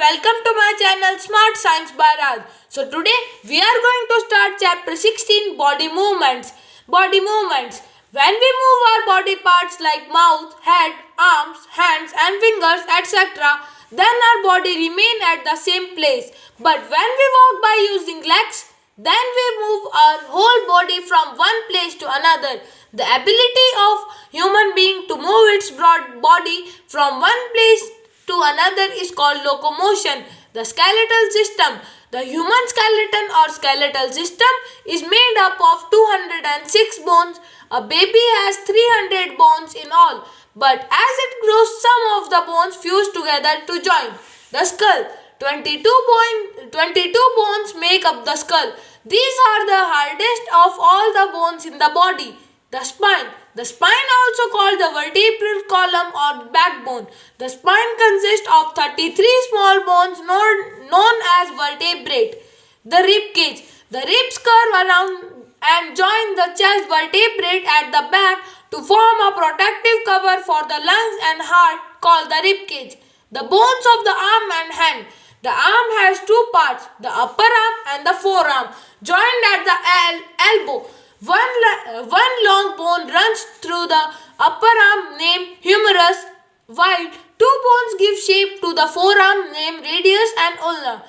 welcome to my channel Smart Science by Raj. So today we are going to start chapter 16, body movements. Body movements. When we move our body parts like mouth, head, arms, hands and fingers etc., then our body remain at the same place. But when we walk by using legs, then we move our whole body from one place to another. The ability of human being to move its broad body from one place to another is called locomotion. The skeletal system. The human skeleton or skeletal system is made up of 206 bones. A baby has 300 bones in all, but as it grows, some of the bones fuse together to join. The skull. 22 bones make up the skull. These are the hardest of all the bones in the body. The spine. The spine, also called the vertebral column or backbone. The spine consists of 33 small bones known as vertebrae. The rib cage. The ribs curve around and join the chest vertebrae at the back to form a protective cover for the lungs and heart called the rib cage. The bones of the arm and hand. The arm has two parts, the upper arm and the forearm, joined at the elbow. One long bone runs through the upper arm named humerus, while two bones give shape to the forearm named radius and ulna.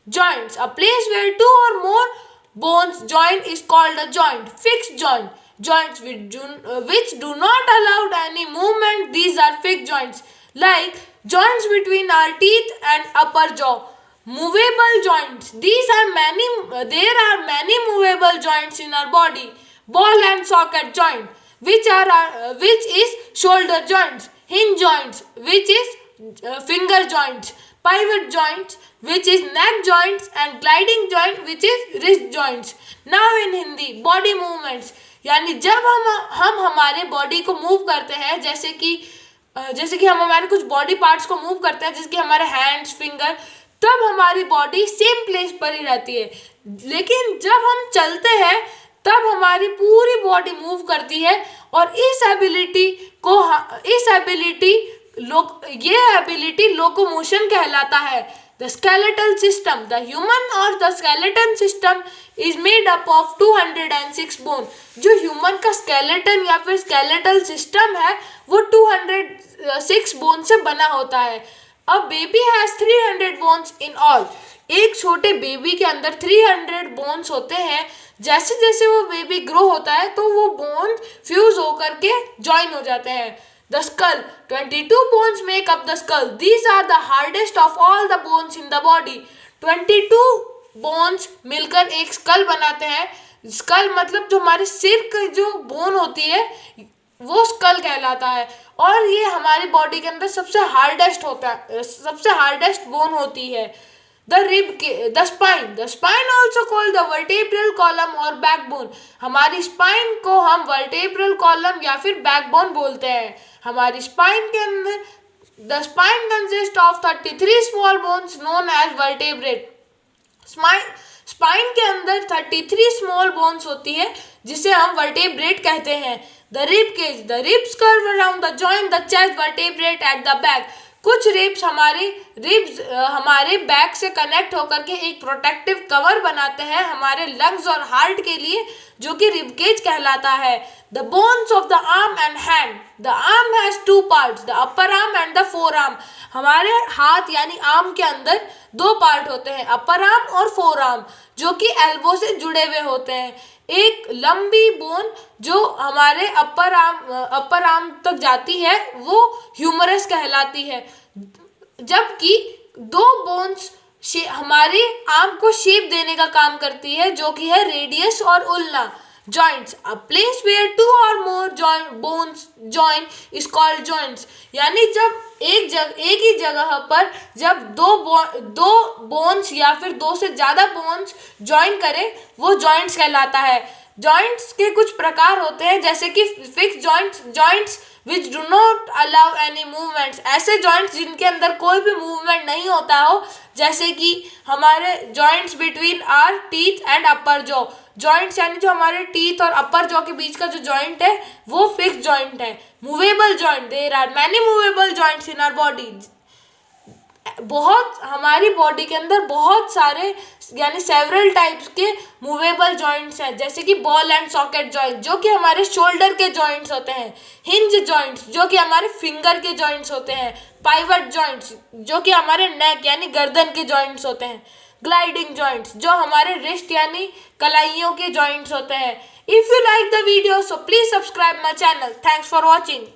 Joints. A place where two or more bones join is called a joint. Fixed joint. Joints which do not allow any movement, these are fixed joints. Like joints between our teeth and upper jaw. Movable joints. There are many movable joints in our body. Ball and socket joint, which is shoulder joints. Hinge joints, which is finger joints. Pivot joints, which is neck joints, and gliding joint, which is wrist joints. Now in Hindi, body movements. यानी जब हम हमारे body को move करते हैं, जैसे कि हम हमारे कुछ बॉडी पार्ट्स को मूव करते हैं, जैसे कि हमारे हैंड्स, फिंगर, तब हमारी बॉडी सेम प्लेस पर ही रहती है. लेकिन जब हम चलते हैं तब हमारी पूरी बॉडी मूव करती है और ये एबिलिटी लोकोमोशन कहलाता है. The skeletal system. The human और the skeleton system is made up of 206 bone. जो ह्यूमन का स्केलेटन या फिर स्केलेटल सिस्टम है वो 206 बोन से बना होता है. A baby has 300 bones in all. एक छोटे बेबी के अंदर 300 बोन्स होते हैं. जैसे जैसे वो बेबी ग्रो होता है तो वो बोन फ्यूज होकर के ज्वाइन हो जाते हैं. The skull. 22 bones make up the skull. These are the hardest of all the bones in the body. 22 bones मिलकर एक स्कल बनाते हैं. स्कल मतलब जो हमारे सिर की जो बोन होती है वो स्कल कहलाता है और ये हमारी बॉडी के अंदर सबसे हार्डेस्ट बोन होती है. The spine. The spine also called the vertebral column or backbone. हमारी स्पाइन को हम वर्टेब्रल कॉलम या फिर बैकबोन बोलते हैं. हमारी स्पाइन के अंदर the spine consists of 33 small bones known as vertebrae. Spine के अंदर 33 स्मॉल बोन्स होती है जिसे हम वर्टेब्रेट कहते हैं. The rib cage. The ribs curve around the joint the chest vertebrate at the back. कुछ रिब्स हमारे बैक से कनेक्ट होकर के एक प्रोटेक्टिव कवर बनाते हैं हमारे लंग्स और हार्ट के लिए, जो कि रिब केज कहलाता है. The bones of the arm and hand. The arm has two parts, the upper arm and the four arm. हमारे हाथ यानी आर्म के अंदर दो पार्ट होते हैं, अपर आर्म और फोर आर्म, जो कि एल्बो से जुड़े हुए होते हैं. एक लंबी बोन जो हमारे अपर आर्म तक जाती है वो ह्यूमरस कहलाती है, जबकि दो बोन्स हमारे आर्म को शेप देने का काम करती है, जो कि है रेडियस और उल्ना. Joints. A place where two or more bones join is called joints. यानी जब एक ही जगह पर जब दो बोन्स या फिर दो से ज़्यादा बोन्स ज्वाइन करें वो जॉइंट्स कहलाता है. जॉइंट्स के कुछ प्रकार होते हैं जैसे कि fix joints which do not allow any movements. ऐसे जॉइंट्स जिनके अंदर कोई भी मूवमेंट नहीं होता हो, जैसे कि हमारे joints between are teeth and upper jaw. Joints यानी जो हमारे टीथ और अपर जॉ के बीच का जो जॉइंट है वो फिक्स जॉइंट है. Movable joint. There are many movable joints in our body. बहुत हमारी बॉडी के अंदर बहुत सारे यानी सेवरल टाइप्स के मूवेबल जॉइंट्स हैं, जैसे कि बॉल एंड सॉकेट जॉइंट जो कि हमारे शोल्डर के जॉइंट्स होते हैं, हिंज जॉइंट्स जो कि हमारे फिंगर के जॉइंट्स होते हैं, पाइवट जॉइंट्स जो कि हमारे नेक यानी गर्दन के जॉइंट्स होते हैं, ग्लाइडिंग जॉइंट्स जो हमारे रिस्ट यानी कलाइयों के जॉइंट्स होते हैं। If you like the video so please subscribe my channel. Thanks for watching.